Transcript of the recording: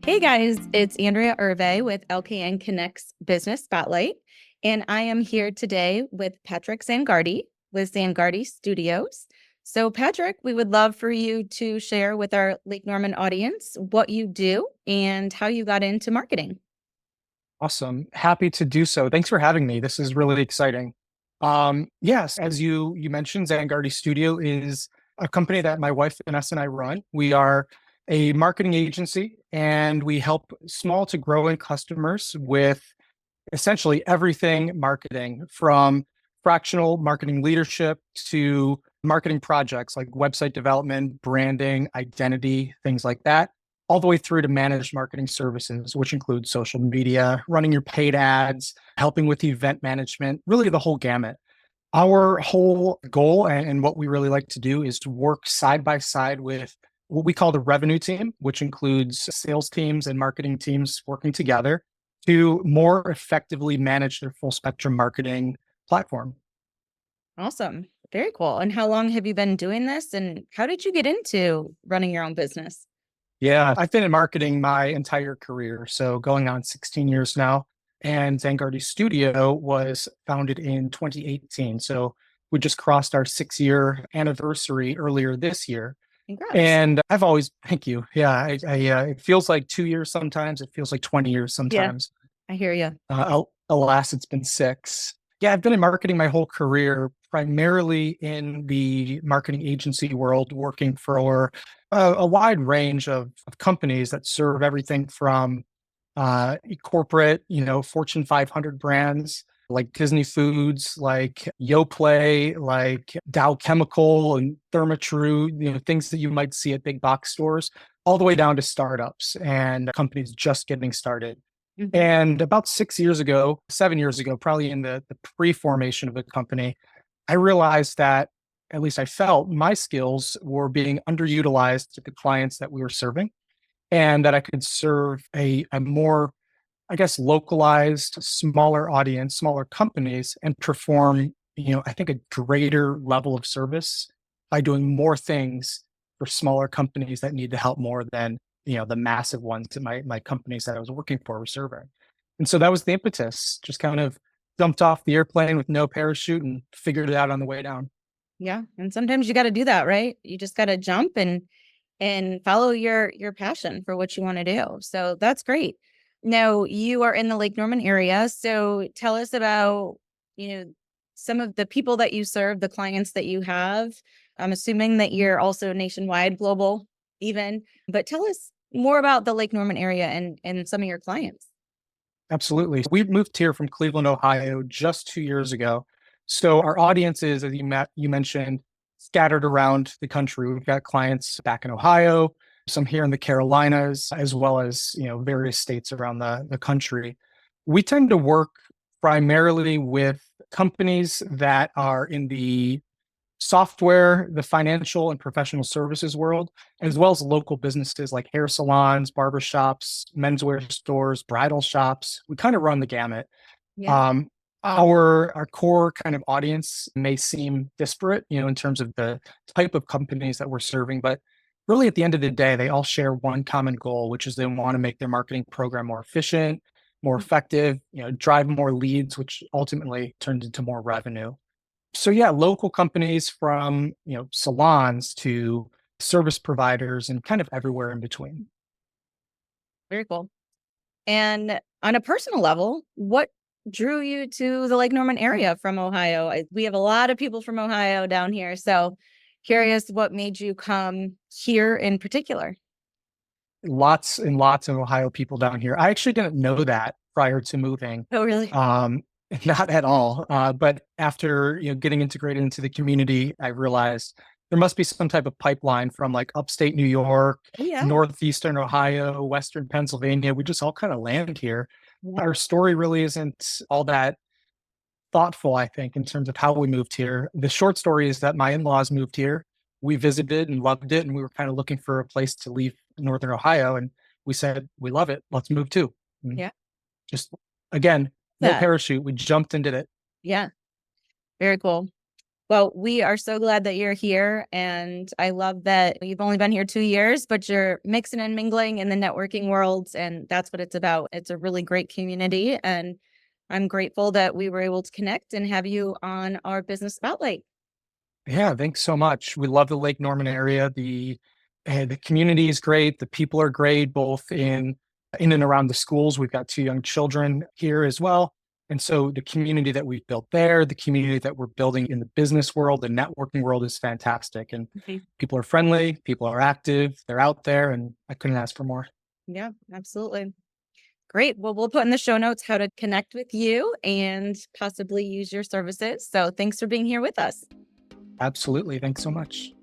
Hey guys, it's Andrea Hervé with LKN Connects Business Spotlight, and I am here today with Patrick Zangardi with Zangardi Studios. So, Patrick, we would love for you to share with our Lake Norman audience what you do and how you got into marketing. Awesome. Happy to do so. Thanks for having me. This is really exciting. Yes, as you mentioned, Zangardi Studio is a company that my wife Vanessa and I run. We are a marketing agency and we help small to growing customers with essentially everything marketing, from fractional marketing leadership to marketing projects like website development, branding, identity, things like that, all the way through to managed marketing services, which include social media, running your paid ads, helping with event management, really the whole gamut. Our whole goal and what we really like to do is to work side by side with what we call the revenue team, which includes sales teams and marketing teams working together to more effectively manage their full spectrum marketing platform. Awesome. Very cool. And how long have you been doing this and how did you get into running your own business? Yeah, I've been in marketing my entire career, so going on 16 years now. And Zangardi Studio was founded in 2018. So we just crossed our 6 year anniversary earlier this year. Congrats. And I've always, thank you. Yeah, it feels like 2 years sometimes. It feels like 20 years Yeah, sometimes. I hear you. Alas, it's been six. Yeah, I've been in marketing my whole career, primarily in the marketing agency world, working for a wide range of companies that serve everything from corporate, Fortune 500 brands like Disney Foods, like Yoplait, like Dow Chemical and Thermatru, things that you might see at big box stores, all the way down to startups and companies just getting started. Mhm. And about 6 years ago, 7 years ago, probably in the pre-formation of the company, I realized that, at least I felt, my skills were being underutilized to the clients that we were serving, and that I could serve a more, I guess, localized, smaller audience, smaller companies, and perform, I think, a greater level of service by doing more things for smaller companies that need the help more than the massive ones that my companies that I was working for were serving. And so that was the impetus. Just kind of jumped off the airplane with no parachute and figured it out on the way down. Yeah, and sometimes you got to do that, right? You just got to jump and follow your passion for what you want to do. So that's great. Now, you are in the Lake Norman area, so tell us about, you know, some of the people that you serve, the clients that you have. I'm assuming that you're also nationwide, global even, but tell us more about the Lake Norman area and some of your clients. Absolutely. We moved here from Cleveland, Ohio just 2 years ago. So our audience is, as you mentioned, scattered around the country. We've got clients back in Ohio, some here in the Carolinas, as well as, various states around the country. We tend to work primarily with companies that are in the software, the financial and professional services world, as well as local businesses like hair salons, barbershops, menswear stores, bridal shops. We kind of run the gamut. Yeah. Um, our core kind of audience may seem disparate, in terms of the type of companies that we're serving, but really at the end of the day, they all share one common goal, which is they want to make their marketing program more efficient, more effective, drive more leads, which ultimately turns into more revenue. So yeah, local companies from, salons to service providers and kind of everywhere in between. Very cool. And on a personal level, what drew you to the Lake Norman area from Ohio? We have a lot of people from Ohio down here. So curious what made you come here in particular. Lots and lots of Ohio people down here. I actually didn't know that prior to moving. Oh, really? Um, Not at all. But after, getting integrated into the community, I realized there must be some type of pipeline from like upstate New York, Oh, yeah. northeastern Ohio, western Pennsylvania. We just all kind of land here. Yeah. Our story really isn't all that thoughtful, I think, in terms of how we moved here. The short story is that my in-laws moved here. We visited and loved it, and we were kind of looking for a place to leave Northern Ohio, and we said, we love it. Let's move too. And Yeah. just again, no That. parachute. We jumped and did it. Yeah. Very cool. Well, we are so glad that you're here. And I love that you've only been here 2 years, but you're mixing and mingling in the networking world. And that's what it's about. It's a really great community. And I'm grateful that we were able to connect and have you on our business spotlight. Yeah, thanks so much. We love the Lake Norman area. The community is great. The people are great, both in and around the schools. We've got two young children here as well. And so the community that we've built there, the community that we're building in the business world, the networking world is fantastic. And Okay. people are friendly, people are active, they're out there, and I couldn't ask for more. Yeah, absolutely. Great. Well, we'll put in the show notes how to connect with you and possibly use your services. So thanks for being here with us. Absolutely. Thanks so much.